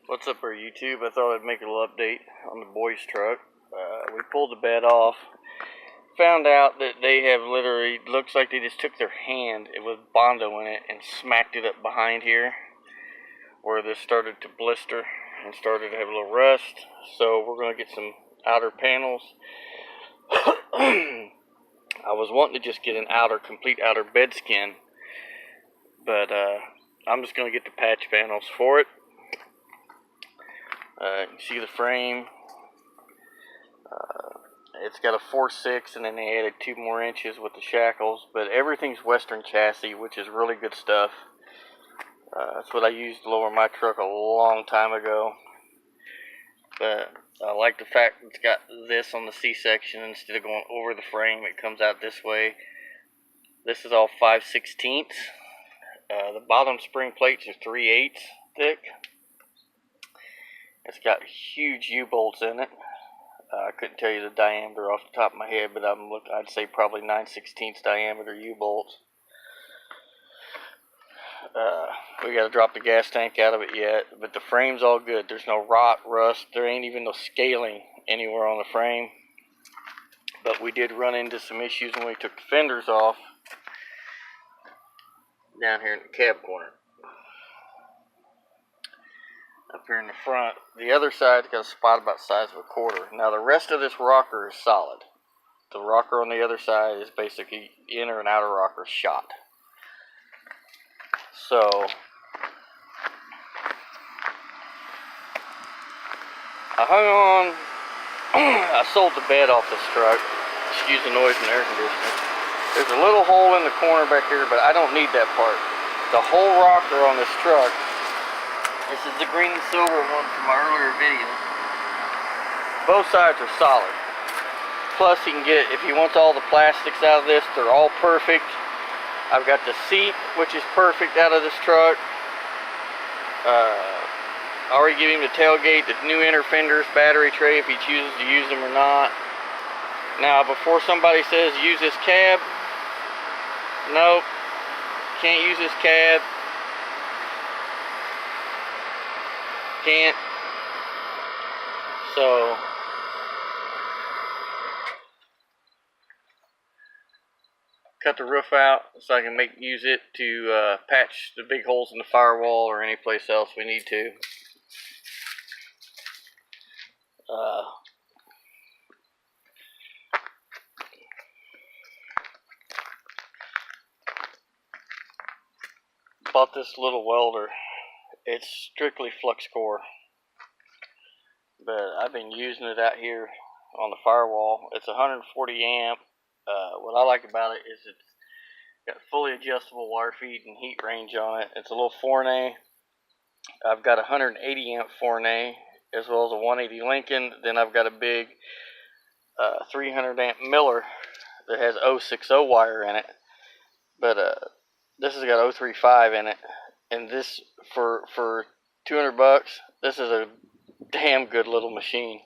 What's up, our YouTube? I thought I'd make a little update on the boys' truck. We pulled the bed off. Found out that they have literally, looks like they just took their hand with Bondo in it and smacked it up behind here, where this started to blister and started to have a little rust. So we're going to get some outer panels. I was wanting to just get an complete outer bed skin, but I'm just going to get the patch panels for it. You can see the frame. It's got a 4.6, and then they added 2 more inches with the shackles. But everything's Western chassis, which is really good stuff. That's what I used to lower my truck a long time ago. But I like the fact that it's got this on the C-section instead of going over the frame. It comes out this way. This is all 5/16. The bottom spring plates are 3/8 thick. It's got huge U-bolts in it. I couldn't tell you the diameter off the top of my head, but I'd say probably 9/16 diameter U-bolts. We got to drop the gas tank out of it yet, but the frame's all good. There's no rot, rust. There ain't even no scaling anywhere on the frame. But we did run into some issues when we took the fenders off down here in the cab corner. Up here in the front, the other side's got a spot about the size of a quarter. Now the rest of this rocker is solid. The rocker on the other side is basically inner and outer rocker shot. So I hung on. I sold the bed off this truck. Excuse the noise in the air conditioner. There's a little hole in the corner back here, but I don't need that part. The whole rocker on this truck. This is the green and silver one from my earlier video. Both sides are solid. Plus he can get, if he wants all the plastics out of this, they're all perfect. I've got the seat, which is perfect out of this truck. I already gave him the tailgate, the new inner fenders, battery tray if he chooses to use them or not. Now before somebody says use this cab, nope, can't use this cab. Can't. So cut the roof out so I can use it to patch the big holes in the firewall or any place else we need to. Bought this little welder. It's strictly flux core, but I've been using it out here on the firewall. It's 140 amp. What I like about it is it's got fully adjustable water feed and heat range on it. It's a little Fournet. I've got a 180 amp Fournet as well as a 180 Lincoln. Then I've got a big 300 amp Miller that has 060 wire in it. But this has got 035 in it. And this, for $200, this is a damn good little machine.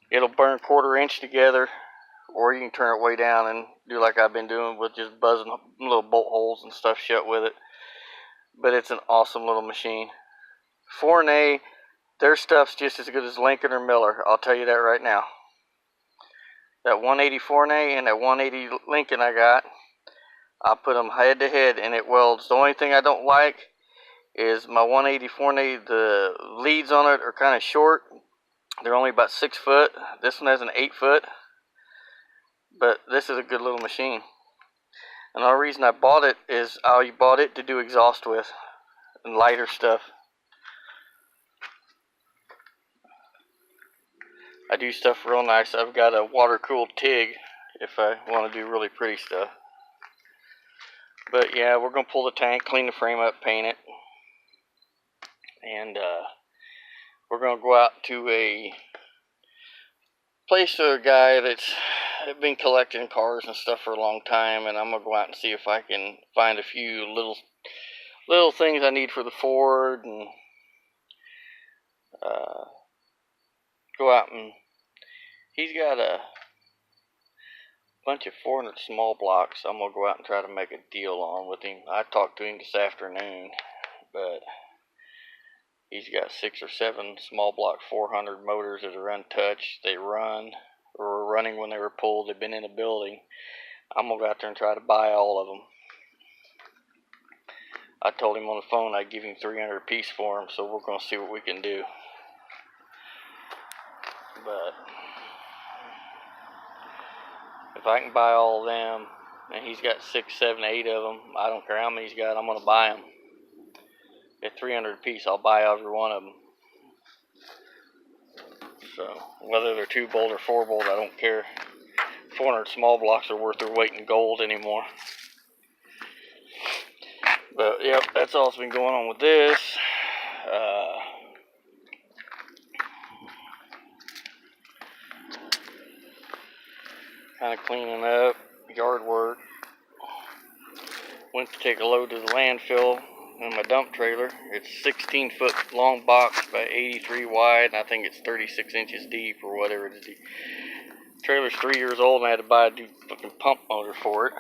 It'll burn 1/4 inch together, or you can turn it way down and do like I've been doing with just buzzing little bolt holes and stuff shut with it. But it's an awesome little machine. Fournet, their stuff's just as good as Lincoln or Miller. I'll tell you that right now. That 180 Fournet and that 180 Lincoln I got, I put them head to head and it welds. The only thing I don't like is my 180 Fournet, the leads on it are kind of short. They're only about 6 foot. This one has an 8 foot. But this is a good little machine. And the reason I bought it is I bought it to do exhaust with and lighter stuff. I do stuff real nice. I've got a water-cooled TIG if I want to do really pretty stuff. But yeah, we're going to pull the tank, clean the frame up, paint it. And we're going to go out to a place or a guy that's been collecting cars and stuff for a long time. And I'm going to go out and see if I can find a few little things I need for the Ford. And go out and he's got a bunch of 400 small blocks. I'm going to go out and try to make a deal on with him. I talked to him this afternoon, but He's got 6 or 7 small block 400 motors that are untouched. They run, or were running when they were pulled. They've been in a building. I'm going to go out there and try to buy all of them. I told him on the phone I'd give him 300 apiece for them, so we're going to see what we can do. But if I can buy all of them, and he's got 6, 7, 8 of them, I don't care how many he's got, I'm going to buy them. At 300 apiece, I'll buy every one of them. So, whether they're 2 bolt or 4 bolt, I don't care. 400 small blocks are worth their weight in gold anymore. But, yep, that's all that's been going on with this. Kind of cleaning up, yard work. Went to take a load to the landfill in my dump trailer. It's 16-foot long box by 83 wide, and I think it's 36 inches deep or whatever it is. The trailer's 3 years old, and I had to buy a new fucking pump motor for it.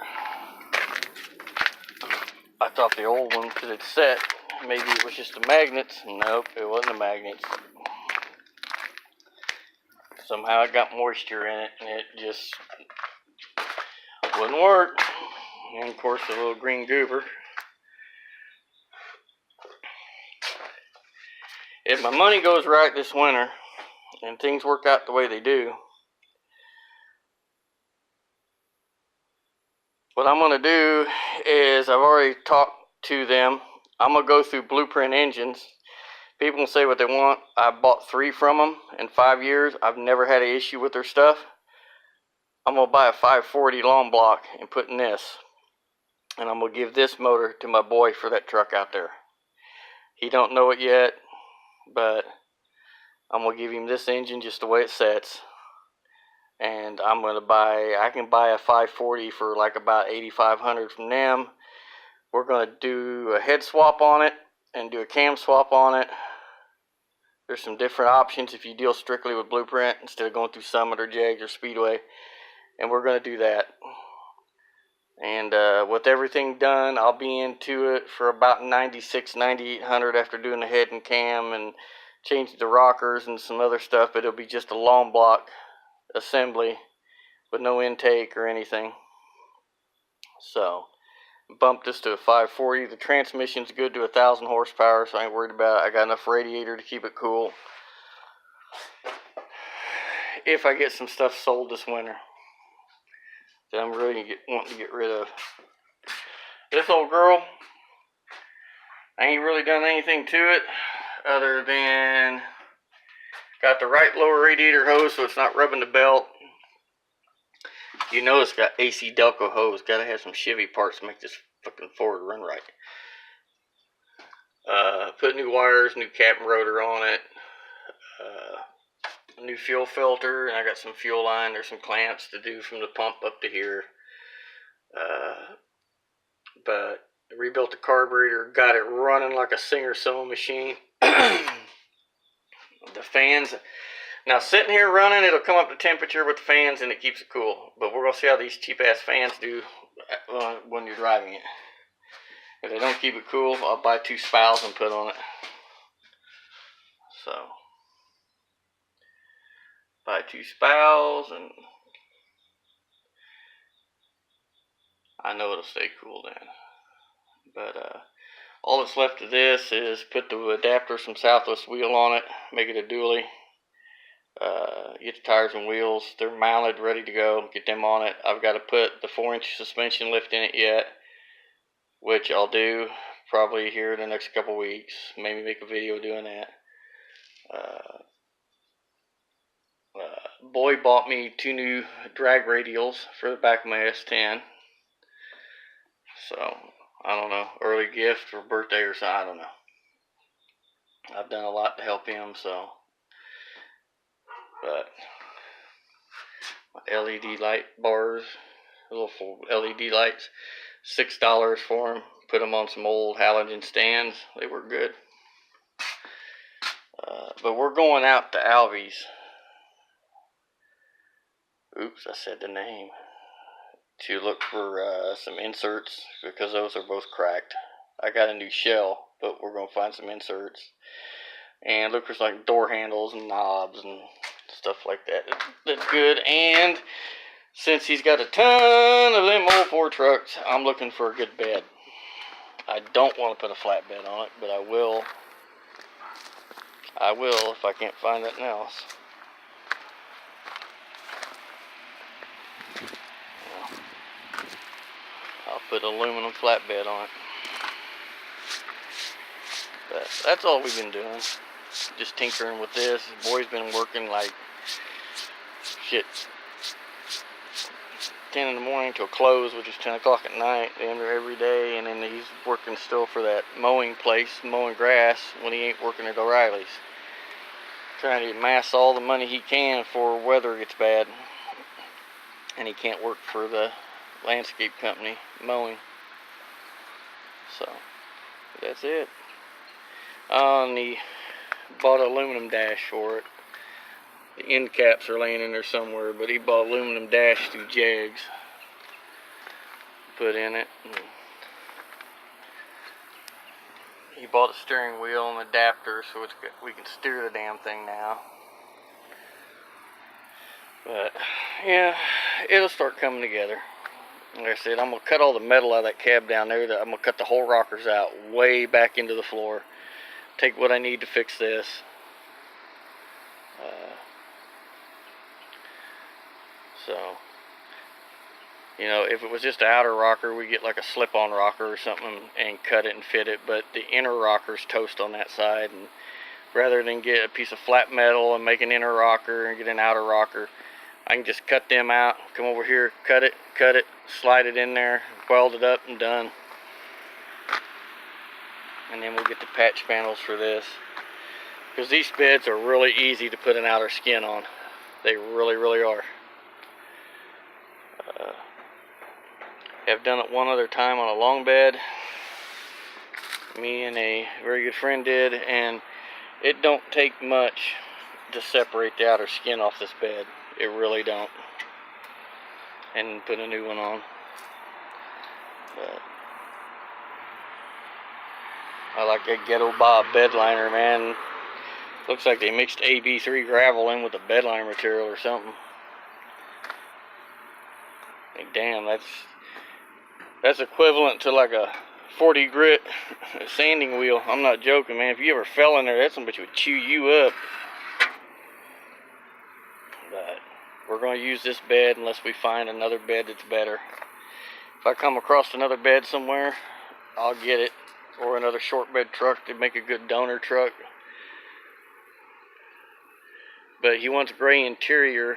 I thought the old one, because it's set, maybe it was just the magnets. Nope, it wasn't the magnets. Somehow it got moisture in it, and it just wouldn't work. And of course, the little green goober. If my money goes right this winter, and things work out the way they do, what I'm going to do is, I've already talked to them. I'm going to go through Blueprint Engines. People can say what they want. I bought 3 from them in 5 years. I've never had an issue with their stuff. I'm going to buy a 540 long block and put in this. And I'm going to give this motor to my boy for that truck out there. He don't know it yet, but I'm going to give him this engine just the way it sets. And I'm going to I can buy a 540 for like about $8,500 from them. We're going to do a head swap on it and do a cam swap on it. There's some different options if you deal strictly with Blueprint instead of going through Summit or Jags or Speedway. And we're going to do that. And with everything done, I'll be into it for about $9,600, $9,800 after doing the head and cam and changing the rockers and some other stuff. But it'll be just a long block assembly with no intake or anything. So, bumped this to a 540. The transmission's good to 1,000 horsepower, so I ain't worried about it. I got enough radiator to keep it cool. If I get some stuff sold this winter that I'm really wanting to get rid of. This old girl, I ain't really done anything to it other than got the right lower radiator hose so it's not rubbing the belt. You know it's got AC Delco hose. Gotta have some Chevy parts to make this fucking Ford run right. Put new wires, new cap and rotor on it. New fuel filter, and I got some fuel line. There's some clamps to do from the pump up to here. But rebuilt the carburetor, got it running like a Singer sewing machine. The fans, now sitting here running, it'll come up to temperature with the fans and it keeps it cool. But we're going to see how these cheap ass fans do when you're driving it. If they don't keep it cool, I'll buy 2 spouts and put on it. So, buy 2 spouts, and I know it'll stay cool then. But all that's left of this is put the adapters from Southwest Wheel on it, make it a dually. Get the tires and wheels, they're mounted, ready to go, get them on it. I've got to put the 4-inch suspension lift in it yet, which I'll do probably here in the next couple weeks. Maybe make a video doing that. Boy bought me 2 new drag radials for the back of my S10. So, I don't know, early gift or birthday or something, I don't know. I've done a lot to help him, so. But, my LED light bars, little LED lights, $6 for them. Put them on some old halogen stands. They were good. But we're going out to Alvy's. Oops, I said the name. To look for some inserts, because those are both cracked. I got a new shell, but we're going to find some inserts. and looks like door handles and knobs and stuff like that. That's good. And since he's got a ton of them old Ford trucks, I'm looking for a good bed. I don't want to put a flat bed on it, but I will. I will if I can't find nothing else. I'll put an aluminum flatbed on it. But that's all we've been doing. Just tinkering with this. The boy's been working like shit, 10 in the morning till close, which is 10 o'clock at night, every day. And then he's working still for that mowing place, mowing grass, when he ain't working at O'Reilly's. Trying to amass all the money he can for weather gets bad. And he can't work for the landscape company mowing. So that's it. And he bought an aluminum dash for it. The end caps are laying in there somewhere, but he bought aluminum dash through Jegs, put in it. And he bought a steering wheel and adapter, so we can steer the damn thing now. But yeah, it'll start coming together. Like I said, I'm going to cut all the metal out of that cab down there. I'm going to cut the whole rockers out way back into the floor. Take what I need to fix this. So, you know, if it was just an outer rocker, we get like a slip-on rocker or something and cut it and fit it. But the inner rocker's toast on that side. And rather than get a piece of flat metal and make an inner rocker and get an outer rocker, I can just cut them out, come over here, cut it, slide it in there, weld it up, and done. And then we'll get the patch panels for this. Because these beds are really easy to put an outer skin on. They really, really are. I've done it one other time on a long bed. Me and a very good friend did, and it don't take much to separate the outer skin off this bed. It really don't. And put a new one on. But I like that Ghetto Bob bed liner, man. Looks like they mixed AB3 gravel in with the bed liner material or something. Like, damn, that's equivalent to like a 40 grit sanding wheel. I'm not joking, man. If you ever fell in there, that somebody would chew you up. But we're going to use this bed unless we find another bed that's better. If I come across another bed somewhere, I'll get it. Or another short bed truck to make a good donor truck. But he wants gray interior,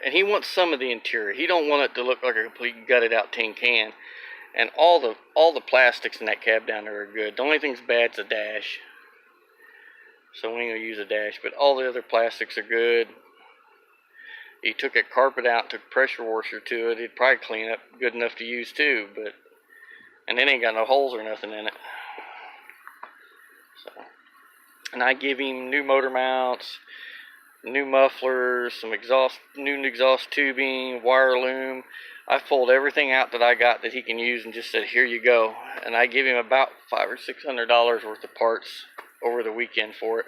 and he wants some of the interior. He don't want it to look like a complete gutted out tin can. And all the plastics in that cab down there are good. The only thing's bad's the dash. So we ain't gonna use a dash, but all the other plastics are good. He took a carpet out, took pressure washer to it. It'd probably clean up good enough to use too, but and it ain't got no holes or nothing in it. So, and I give him new motor mounts, new mufflers, some new exhaust tubing, wire loom. I pulled everything out that I got that he can use and just said, here you go. And I give him about $500 or $600 worth of parts over the weekend for it.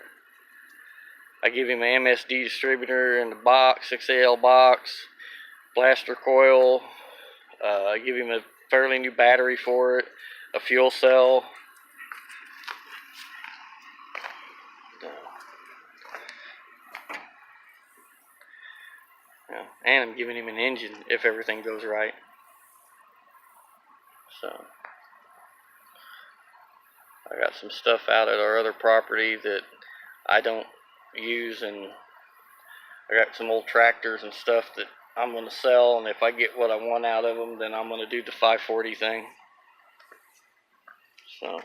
I give him an MSD distributor in the box, 6AL box, blaster coil. I give him a fairly new battery for it, a fuel cell. And I'm giving him an engine if everything goes right. So I got some stuff out at our other property that I don't use, and I got some old tractors and stuff that I'm going to sell, and if I get what I want out of them, then I'm going to do the 540 thing. So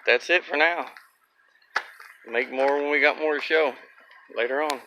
that's it for now. Make more when we got more to show later on.